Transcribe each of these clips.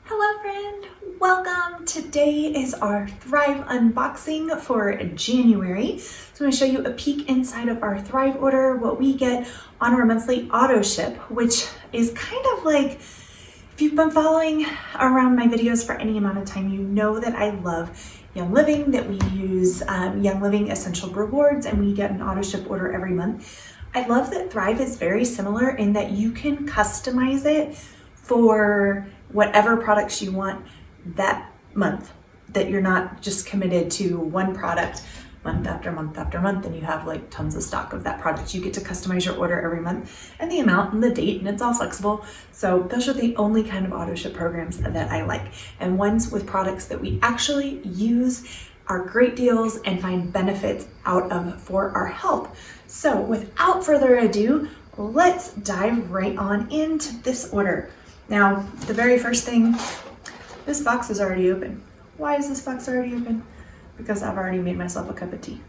Hello friend, welcome. Today is our Thrive unboxing for January. So I'm going to show you a peek inside of our Thrive order, what we get on our monthly auto ship, which is kind of like, if you've been following around my videos for any amount of time, you know that I love Young Living, that we use Young Living Essential Rewards, and we get an auto ship order every month. I love that Thrive is very similar in that you can customize it for whatever products you want that month, that you're not just committed to one product month after month after month and you have like tons of stock of that product. You get to customize your order every month and the amount and the date, and it's all flexible. So those are the only kind of auto ship programs that I like, and ones with products that we actually use, are great deals, and find benefits out of for our health. So without further ado, let's dive right on into this order. Now, the very first thing, this box is already open. Why is this box already open? Because I've already made myself a cup of tea.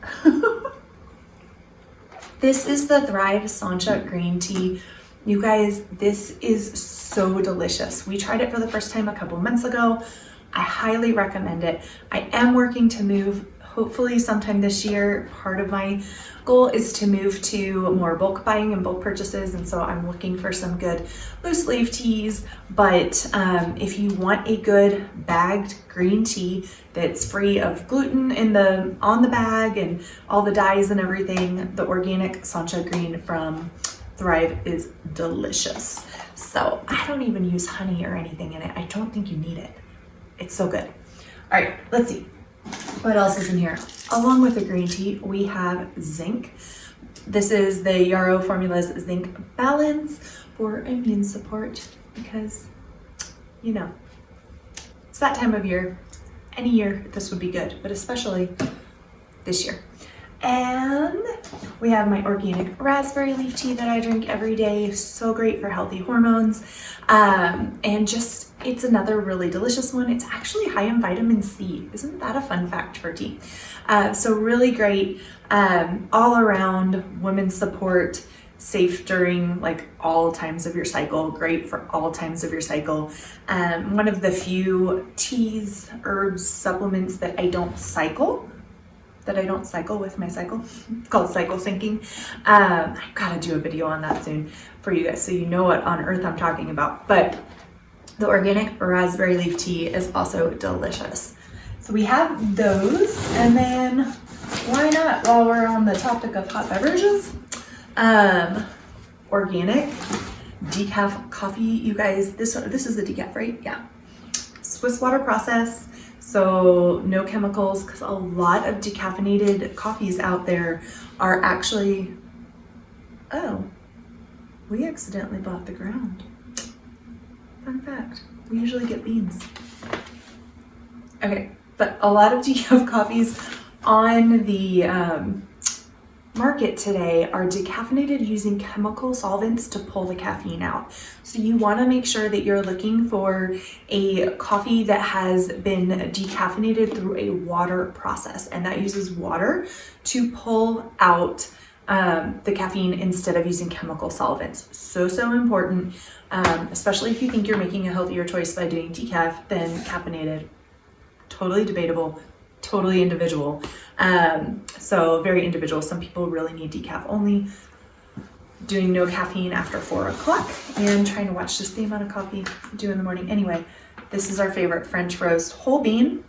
This is the Thrive Sancha green tea. You guys, this is so delicious. We tried it for the first time a couple months ago. I highly recommend it. I am working to move, hopefully sometime this year. Part of my goal is to move to more bulk buying and bulk purchases, and so I'm looking for some good loose leaf teas. But if you want a good bagged green tea that's free of gluten on the bag and all the dyes and everything, the organic Sancha green from Thrive is delicious. So I don't even use honey or anything in it. I don't think you need it. It's so good. All right, let's see what else is in here. Along with the green tea, we have Zinc. This is the Yarrow Formula's Zinc Balance for immune support, because, you know, it's that time of year. Any year this would be good, but especially this year. And we have my organic raspberry leaf tea that I drink every day. So great for healthy hormones. And just, it's another really delicious one. It's actually high in vitamin C. Isn't that a fun fact for tea? So really great, all around women's support, safe during like all times of your cycle, great for all times of your cycle. One of the few teas, herbs, supplements that I don't cycle with my cycle. It's called cycle syncing. I gotta do a video on that soon for you guys so you know what on earth I'm talking about. But the organic raspberry leaf tea is also delicious. So we have those, and then why not, while we're on the topic of hot beverages, organic decaf coffee. You guys, this is the decaf, right? Yeah. Swiss water process. So no chemicals, because a lot of decaffeinated coffees out there are actually, oh, we accidentally bought the ground. Fun fact, we usually get beans. Okay, but a lot of decaf coffees on the market today are decaffeinated using chemical solvents to pull the caffeine out. So you want to make sure that you're looking for a coffee that has been decaffeinated through a water process, and that uses water to pull out the caffeine instead of using chemical solvents. So important, especially if you think you're making a healthier choice by doing decaf than caffeinated. Totally debatable, totally individual. So very individual. Some people really need decaf only. Doing no caffeine after 4 o'clock and trying to watch just the amount of coffee I do in the morning. Anyway, this is our favorite French roast whole bean.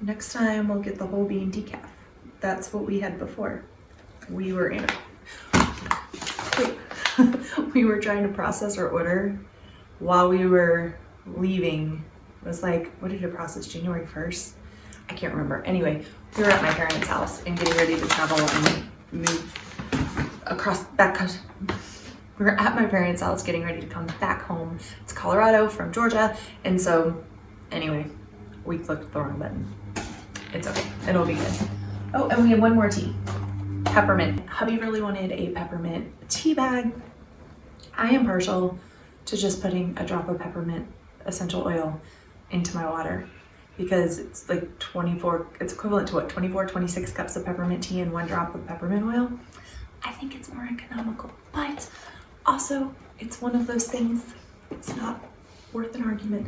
Next time we'll get the whole bean decaf. That's what we had before. We were we were trying to process our order while we were leaving. It was like, what did it process? January 1st? I can't remember. Anyway, we were at my parents' house and getting ready to travel and move across back. We were at my parents' house getting ready to come back home to Colorado from Georgia. And so anyway, we clicked the wrong button. It's okay. It'll be good. Oh, and we have one more tea. Peppermint. Hubby really wanted a peppermint tea bag. I am partial to just putting a drop of peppermint essential oil into my water, because it's like it's equivalent to what, 24, 26 cups of peppermint tea and 1 drop of peppermint oil. I think it's more economical, but also it's one of those things, it's not worth an argument.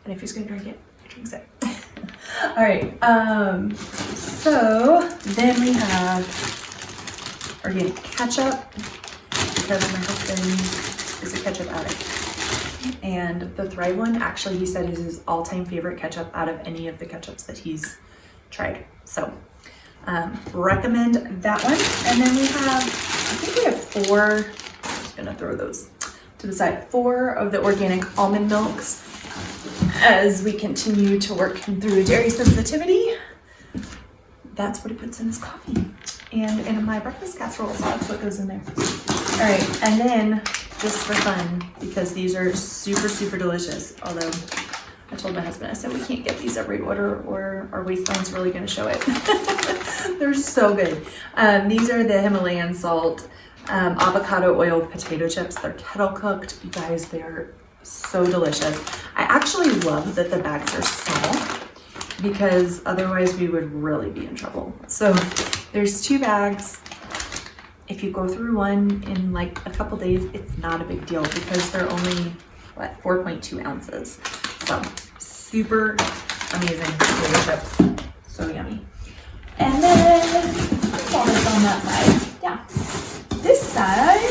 And if he's gonna drink it, he drinks it. All right, so then we have organic ketchup, because my husband is a ketchup addict. And the Thrive one, actually, he said is his all-time favorite ketchup out of any of the ketchups that he's tried. So recommend that one. And then we have, I think we have 4, I'm just gonna throw those to the side, 4 of the organic almond milks as we continue to work him through dairy sensitivity. That's what he puts in his coffee. And in my breakfast casseroles, that's what goes in there. All right, and then just for fun, because these are super, super delicious. Although I told my husband, I said, we can't get these every order or our waistline's really gonna show it. They're so good. These are the Himalayan salt avocado oil potato chips. They're kettle cooked. You guys, they're so delicious. I actually love that the bags are small because otherwise we would really be in trouble. So there's 2 bags. If you go through one in like a couple days, it's not a big deal because they're only, what, 4.2 ounces. So super amazing potato chips. So yummy. And then that's all that's on that side. Yeah. This side,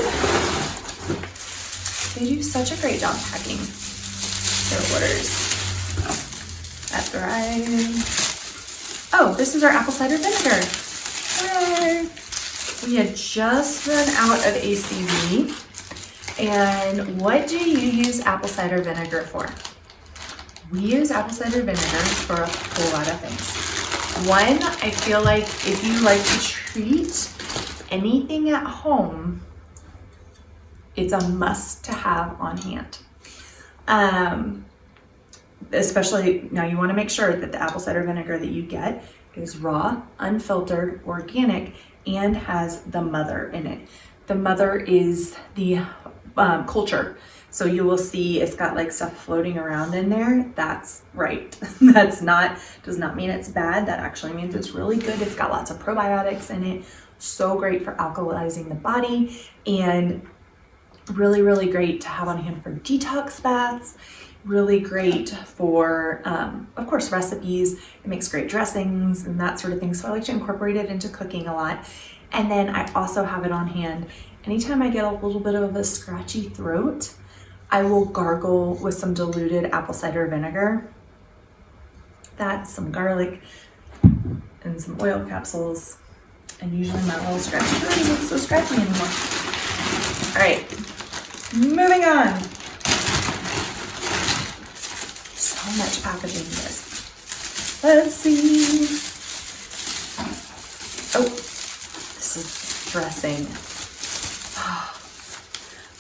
they do such a great job packing their orders. That's right. Oh, this is our apple cider vinegar. Yay. We had just run out of ACV. And what do you use apple cider vinegar for? We use apple cider vinegar for a whole lot of things. One, I feel like if you like to treat anything at home, it's a must to have on hand. Especially now, you want to make sure that the apple cider vinegar that you get is raw, unfiltered, organic, and has the mother in it. The mother is the culture. So you will see it's got like stuff floating around in there. That's right. Does not mean it's bad. That actually means it's really good. It's got lots of probiotics in it. So great for alkalizing the body, and really, really great to have on hand for detox baths. Really great for, of course, recipes. It makes great dressings and that sort of thing. So I like to incorporate it into cooking a lot. And then I also have it on hand. Anytime I get a little bit of a scratchy throat, I will gargle with some diluted apple cider vinegar. That's some garlic and some oil capsules. And usually my little scratchy throat isn't so scratchy anymore. All right, moving on. So much packaging, guys. Let's see. Oh, this is dressing.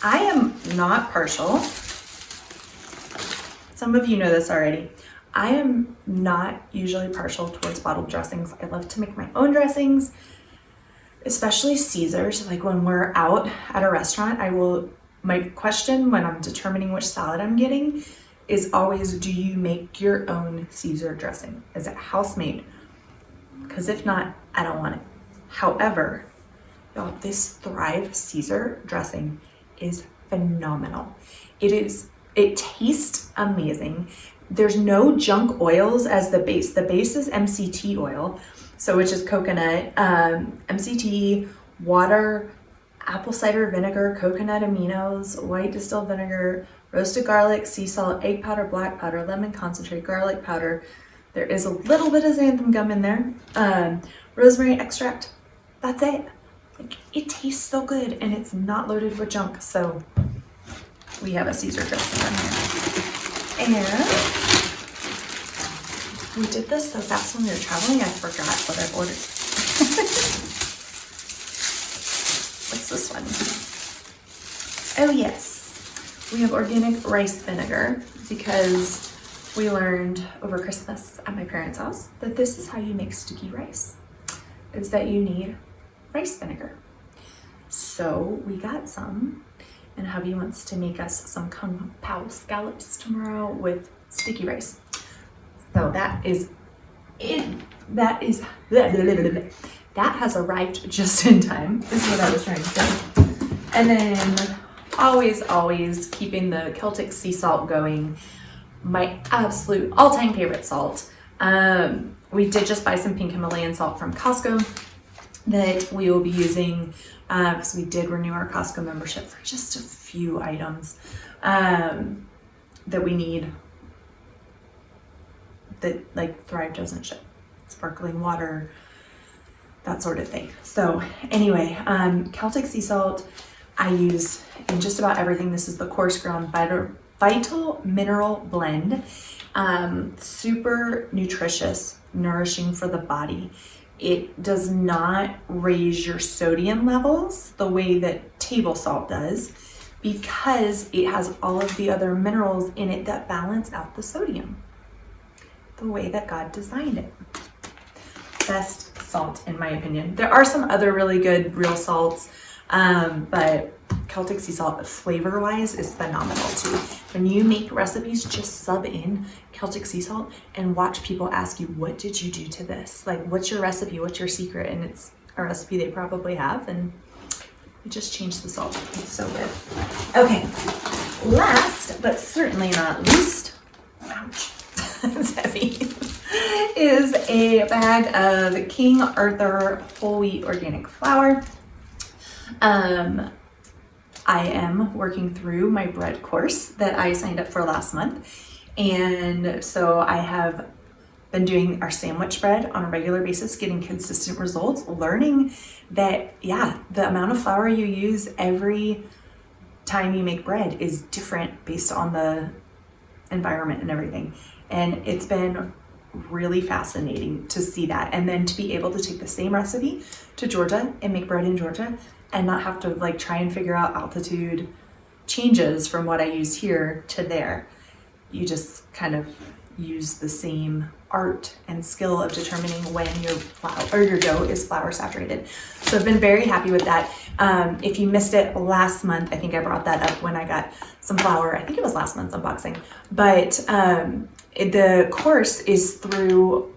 I am not partial. Some of you know this already. I am not usually partial towards bottled dressings. I love to make my own dressings, especially Caesars. Like when we're out at a restaurant, my question when I'm determining which salad I'm getting is always, do you make your own Caesar dressing? Is it house made? Because if not, I don't want it. However, y'all, this Thrive Caesar dressing is phenomenal. It tastes amazing. There's no junk oils as the base. The base is MCT oil, so which is coconut, MCT, water, apple cider vinegar, coconut aminos, white distilled vinegar, roasted garlic, sea salt, egg powder, black powder, lemon concentrate, garlic powder. There is a little bit of xanthan gum in there, rosemary extract. That's it. Like, it tastes so good, and it's not loaded with junk. So we have a Caesar dressing on here. And we did this so fast when we were traveling, I forgot what I ordered. What's this one? Oh yes, we have organic rice vinegar because we learned over Christmas at my parents' house that this is how you make sticky rice, is that you need rice vinegar. So we got some, and hubby wants to make us some kung pao scallops tomorrow with sticky rice. So that is it. That has arrived just in time. This is what I was trying to say. And then always keeping the Celtic Sea Salt going. My absolute all-time favorite salt. We did just buy some pink Himalayan salt from Costco that we will be using because we did renew our Costco membership for just a few items that we need that like Thrive doesn't ship. Sparkling water, that sort of thing. So anyway, Celtic Sea Salt I use in just about everything. This is the coarse ground vital mineral blend. Super nutritious, nourishing for the body. It does not raise your sodium levels the way that table salt does because it has all of the other minerals in it that balance out the sodium the way that God designed it. Best salt in my opinion. There are some other really good real salts, but Celtic Sea Salt flavor wise is phenomenal too. When you make recipes, just sub in Celtic Sea Salt and watch people ask you, what did you do to this? Like, what's your recipe? What's your secret? And it's a recipe they probably have, and you just change the salt. It's so good. Okay, last but certainly not least, ouch, it's heavy, is a bag of King Arthur whole wheat organic flour. I am working through my bread course that I signed up for last month. And so I have been doing our sandwich bread on a regular basis, getting consistent results, learning that, yeah, the amount of flour you use every time you make bread is different based on the environment and everything. And it's been really fascinating to see that. And then to be able to take the same recipe to Georgia and make bread in Georgia and not have to like try and figure out altitude changes from what I use here to there. You just kind of use the same art and skill of determining when your flour or your dough is flour saturated. So I've been very happy with that. If you missed it last month, I think I brought that up when I got some flour. I think it was last month's unboxing, but the course is through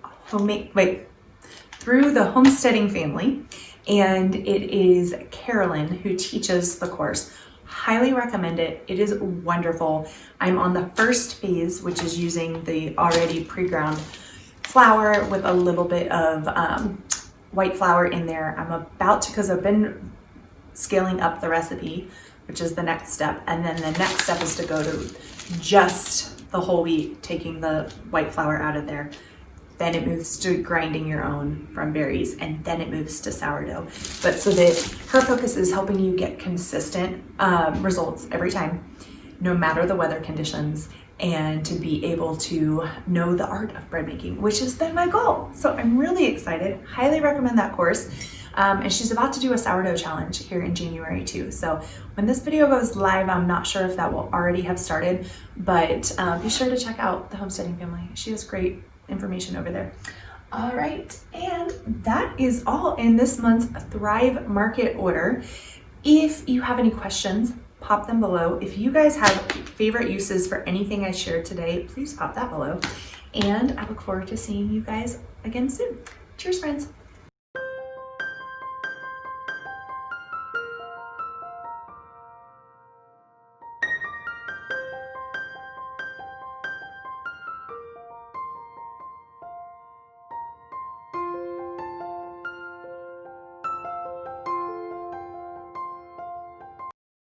through the homesteading family, and it is Carolyn who teaches the course. Highly recommend it. It is wonderful. I'm on the first phase, which is using the already pre-ground flour with a little bit of white flour in there. I'm about to, because I've been scaling up the recipe, which is the next step. And then the next step is to go to just the whole wheat, taking the white flour out of there. Then it moves to grinding your own from berries, and then it moves to sourdough. But so that her focus is helping you get consistent results every time, no matter the weather conditions, and to be able to know the art of bread making, which has been my goal. So I'm really excited. Highly recommend that course. And she's about to do a sourdough challenge here in January too. So when this video goes live, I'm not sure if that will already have started, but be sure to check out the Homesteading Family. She has great information over there. All right, and that is all in this month's Thrive Market order. If you have any questions, pop them below. If you guys have favorite uses for anything I shared today, please pop that below. And I look forward to seeing you guys again soon. Cheers, friends.